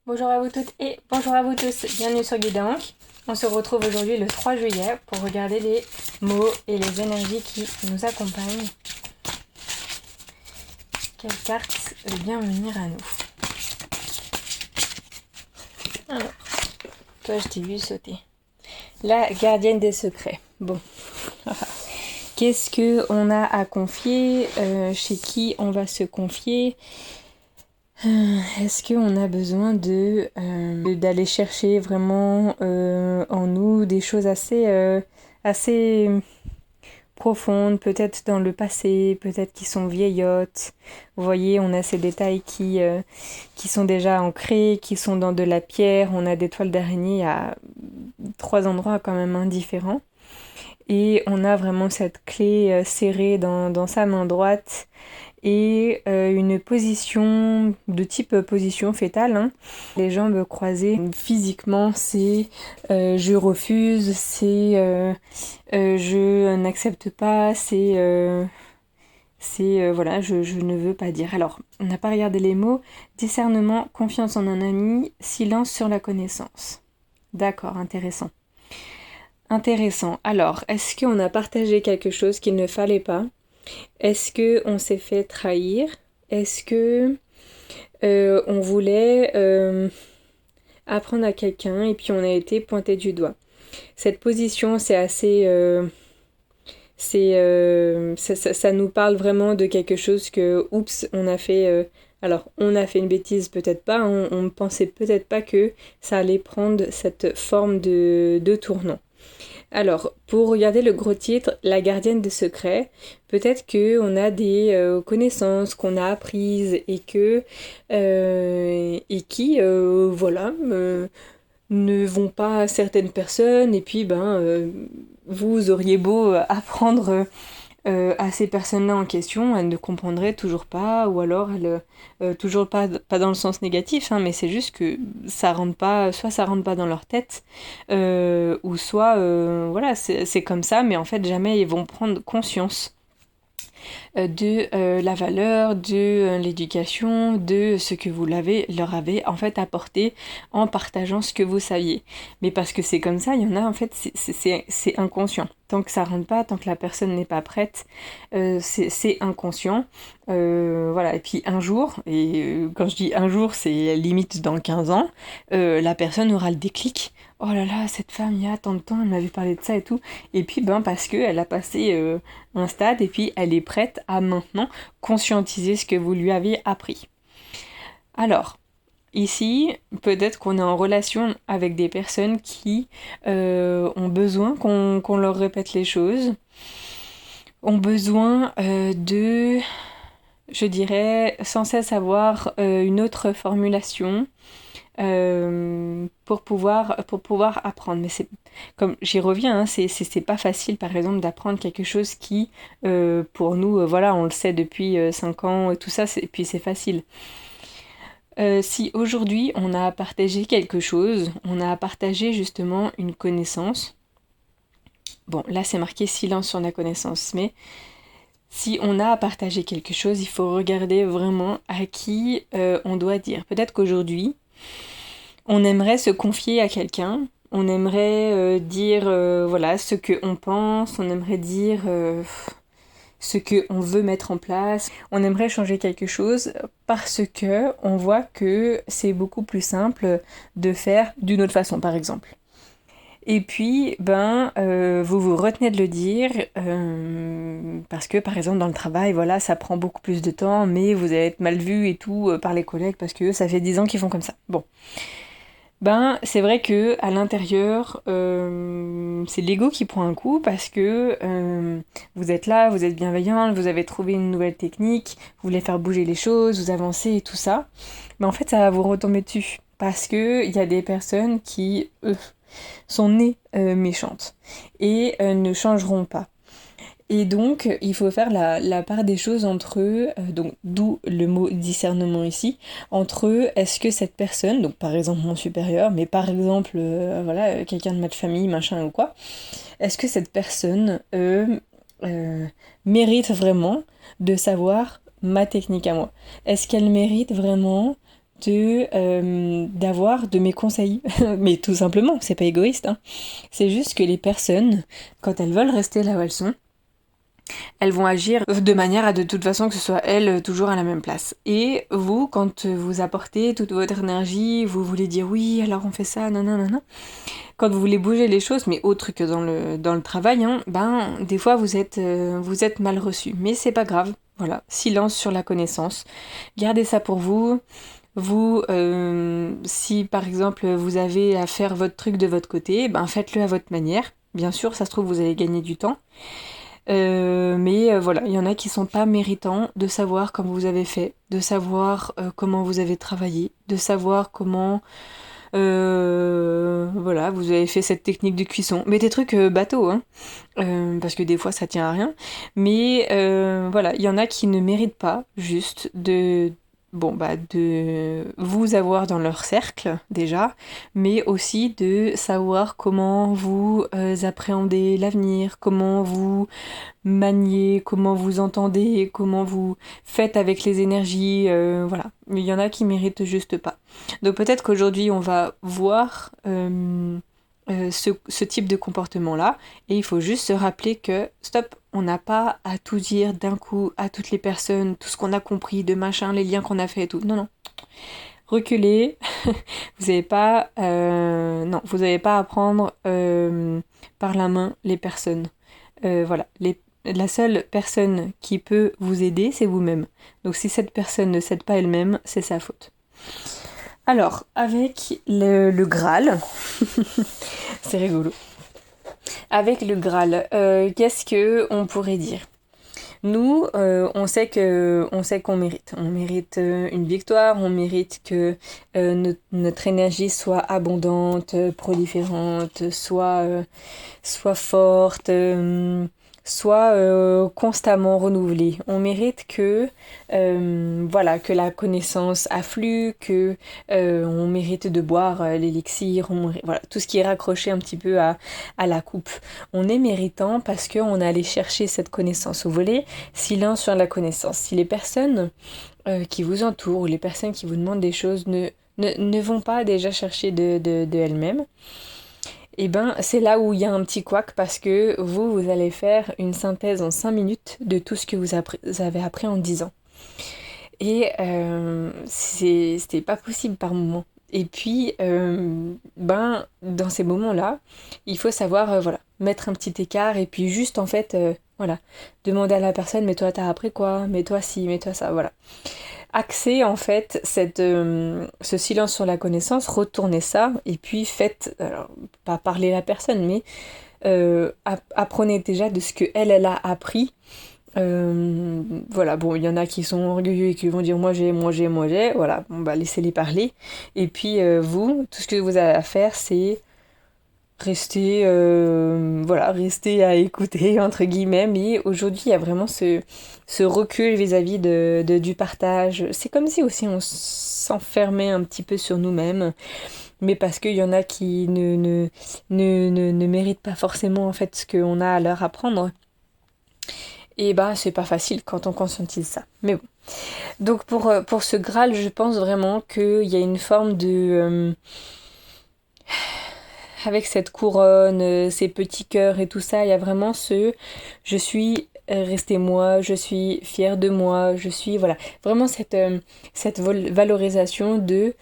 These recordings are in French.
Bonjour à vous toutes et bonjour à vous tous, bienvenue sur Guidank. On se retrouve aujourd'hui le 3 juillet pour regarder les mots et les énergies qui nous accompagnent. Quelle carte veut bien venir à nous? Alors, toi je t'ai vu sauter. La gardienne des secrets. Bon. Qu'est-ce qu'on a à confier? Chez qui on va se confier? Est-ce qu'on a besoin d'aller chercher vraiment en nous des choses assez profondes, peut-être dans le passé, peut-être qui sont vieillottes. Vous voyez, on a ces détails qui sont déjà ancrés, qui sont dans de la pierre. On a des toiles d'araignée à 3 endroits quand même différents. Et on a vraiment cette clé serrée dans sa main droite. Et une position de type position fétale, hein. Les jambes croisées. Physiquement, c'est je refuse, c'est je n'accepte pas, c'est voilà, je ne veux pas dire. Alors, on n'a pas regardé les mots. Discernement, confiance en un ami, silence sur la connaissance. D'accord, intéressant. Intéressant. Alors, est-ce qu'on a partagé quelque chose qu'il ne fallait pas? Est-ce qu'on s'est fait trahir? Est-ce que on voulait apprendre à quelqu'un et puis on a été pointé du doigt? Cette position, c'est assez... ça nous parle vraiment de quelque chose que, oups, on a fait... alors, on a fait une bêtise, peut-être pas. On ne pensait peut-être pas que ça allait prendre cette forme de tournant. Alors, pour regarder le gros titre, la gardienne des secrets, peut-être qu'on a des connaissances qu'on a apprises et qui, voilà, ne vont pas à certaines personnes. Et puis, vous auriez beau apprendre à ces personnes-là en question, elles ne comprendraient toujours pas, ou alors elles, toujours pas dans le sens négatif, hein, mais c'est juste que ça rentre pas, soit ça rentre pas dans leur tête, ou soit, voilà, c'est comme ça, mais en fait jamais ils vont prendre conscience de la valeur, de l'éducation, de ce que vous leur avez en fait apporté en partageant ce que vous saviez. Mais parce que c'est comme ça, il y en a en fait, c'est inconscient. Tant que ça rentre pas, tant que la personne n'est pas prête, c'est inconscient. Voilà, et puis un jour, et quand je dis un jour, c'est limite dans 15 ans, la personne aura le déclic. Oh là là, cette femme, il y a tant de temps, elle m'avait parlé de ça et tout. Et puis, parce qu'elle a passé un stade et puis elle est prête à maintenant conscientiser ce que vous lui avez appris. Alors, ici, peut-être qu'on est en relation avec des personnes qui ont besoin qu'on leur répète les choses, ont besoin je dirais, sans cesse avoir une autre formulation pour pouvoir apprendre. Mais c'est comme j'y reviens, hein, c'est pas facile par exemple d'apprendre quelque chose qui pour nous voilà, on le sait depuis 5 ans et tout ça, et puis c'est facile. Si aujourd'hui on a partagé quelque chose, on a partagé justement une connaissance, bon là c'est marqué silence sur la connaissance, mais si on a à partager quelque chose, il faut regarder vraiment à qui on doit dire. Peut-être qu'aujourd'hui, on aimerait se confier à quelqu'un, on aimerait dire voilà ce qu'on pense, on aimerait dire ce qu'on veut mettre en place, on aimerait changer quelque chose parce que on voit que c'est beaucoup plus simple de faire d'une autre façon par exemple. Et puis, vous vous retenez de le dire parce que, par exemple, dans le travail, voilà, ça prend beaucoup plus de temps, mais vous allez être mal vu et tout par les collègues parce que ça fait 10 ans qu'ils font comme ça. Bon, c'est vrai que à l'intérieur, c'est l'ego qui prend un coup parce que vous êtes là, vous êtes bienveillant, vous avez trouvé une nouvelle technique, vous voulez faire bouger les choses, vous avancez et tout ça. Mais en fait, ça va vous retomber dessus parce que il y a des personnes qui, sont nées méchantes et ne changeront pas. Et donc, il faut faire la part des choses entre eux, donc d'où le mot discernement ici, entre eux, est-ce que cette personne, donc par exemple mon supérieur, mais par exemple, voilà, quelqu'un de ma famille, machin ou quoi, est-ce que cette personne mérite vraiment de savoir ma technique à moi? Est-ce qu'elle mérite vraiment d'avoir de mes conseils. Mais tout simplement, c'est pas égoïste, hein. C'est juste que les personnes, quand elles veulent rester là où elles sont, elles vont agir de manière à de toute façon que ce soit elles toujours à la même place. Et vous, quand vous apportez toute votre énergie, vous voulez dire oui, alors on fait ça, non, non, non, non. Quand vous voulez bouger les choses, mais autre que dans le travail, hein, ben des fois vous êtes mal reçu. Mais c'est pas grave. Voilà, silence sur la connaissance. Gardez ça pour vous. Vous, si par exemple vous avez à faire votre truc de votre côté, ben faites-le à votre manière. Bien sûr, ça se trouve vous allez gagner du temps. Mais voilà, il y en a qui sont pas méritants de savoir comment vous avez fait, de savoir comment vous avez travaillé, de savoir comment voilà, vous avez fait cette technique de cuisson. Mais des trucs bateaux, hein, parce que des fois ça tient à rien. Mais voilà, il y en a qui ne méritent pas juste de vous avoir dans leur cercle déjà, mais aussi de savoir comment vous appréhendez l'avenir, comment vous maniez, comment vous entendez, comment vous faites avec les énergies, voilà. Mais il y en a qui méritent juste pas. Donc peut-être qu'aujourd'hui on va voir ce type de comportement-là, et il faut juste se rappeler que, stop, on n'a pas à tout dire d'un coup à toutes les personnes, tout ce qu'on a compris de machin, les liens qu'on a fait et tout. Non, non. Reculez, vous n'avez pas, non, vous n'avez pas à prendre par la main les personnes. Voilà, la seule personne qui peut vous aider, c'est vous-même. Donc si cette personne ne s'aide pas elle-même, c'est sa faute. Alors, avec le Graal, c'est rigolo. Avec le Graal, qu'est-ce que on pourrait dire ? Nous, on sait qu'on mérite. On mérite une victoire, on mérite que notre énergie soit abondante, proliférante, soit forte, soit constamment renouvelée. On mérite que voilà, que la connaissance afflue, que on mérite de boire l'élixir, voilà, tout ce qui est raccroché un petit peu à la coupe. On est méritant parce qu'on est allé chercher cette connaissance. Vous voulez, silence sur la connaissance. Si les personnes qui vous entourent ou les personnes qui vous demandent des choses ne vont pas déjà chercher de elles-mêmes, et ben c'est là où il y a un petit couac parce que vous allez faire une synthèse en 5 minutes de tout ce que vous avez appris en 10 ans. Et c'était pas possible par moment. Et puis, dans ces moments-là, il faut savoir, voilà, mettre un petit écart et puis juste, en fait, voilà, demander à la personne, mais toi, t'as appris quoi? Mais toi, si, mais toi, ça, voilà. Axer, en fait, ce silence sur la connaissance, retournez ça, et puis faites, alors, pas parler à la personne, mais apprenez déjà de ce qu'elle a appris. Voilà, bon, il y en a qui sont orgueilleux et qui vont dire moi j'ai, voilà, bon bah laissez-les parler. Et puis vous, tout ce que vous avez à faire, c'est rester à écouter, entre guillemets. Mais aujourd'hui, il y a vraiment ce recul vis-à-vis du partage. C'est comme si aussi on s'enfermait un petit peu sur nous-mêmes. Mais parce qu'il y en a qui ne méritent pas forcément en fait ce qu'on a à leur apprendre. Et bah c'est pas facile quand on conscientise ça. Mais bon. Donc pour ce Graal, je pense vraiment qu'il y a une forme de... avec cette couronne, ces petits cœurs et tout ça, il y a vraiment je suis restée moi, je suis fière de moi, je suis... Voilà. Vraiment cette valorisation de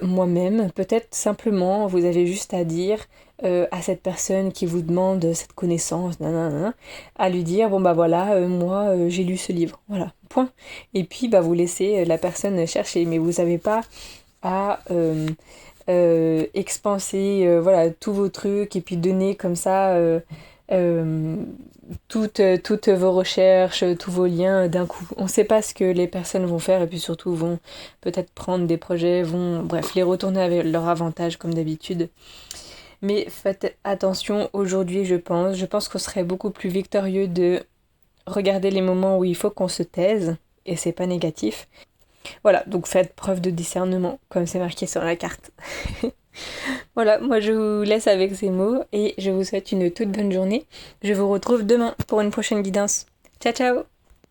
moi-même. Peut-être simplement, vous avez juste à dire à cette personne qui vous demande cette connaissance, nanana, à lui dire, bon bah voilà, moi j'ai lu ce livre, voilà, point. Et puis bah vous laissez la personne chercher, mais vous n'avez pas à expanser voilà, tous vos trucs et puis donner comme ça toutes vos recherches, tous vos liens d'un coup. On ne sait pas ce que les personnes vont faire et puis surtout vont peut-être prendre des projets, bref, les retourner avec leur avantage comme d'habitude. Mais faites attention aujourd'hui, je pense. Je pense qu'on serait beaucoup plus victorieux de regarder les moments où il faut qu'on se taise, et c'est pas négatif. Voilà, donc faites preuve de discernement, comme c'est marqué sur la carte. Voilà, moi je vous laisse avec ces mots et je vous souhaite une toute bonne journée. Je vous retrouve demain pour une prochaine guidance. Ciao ciao!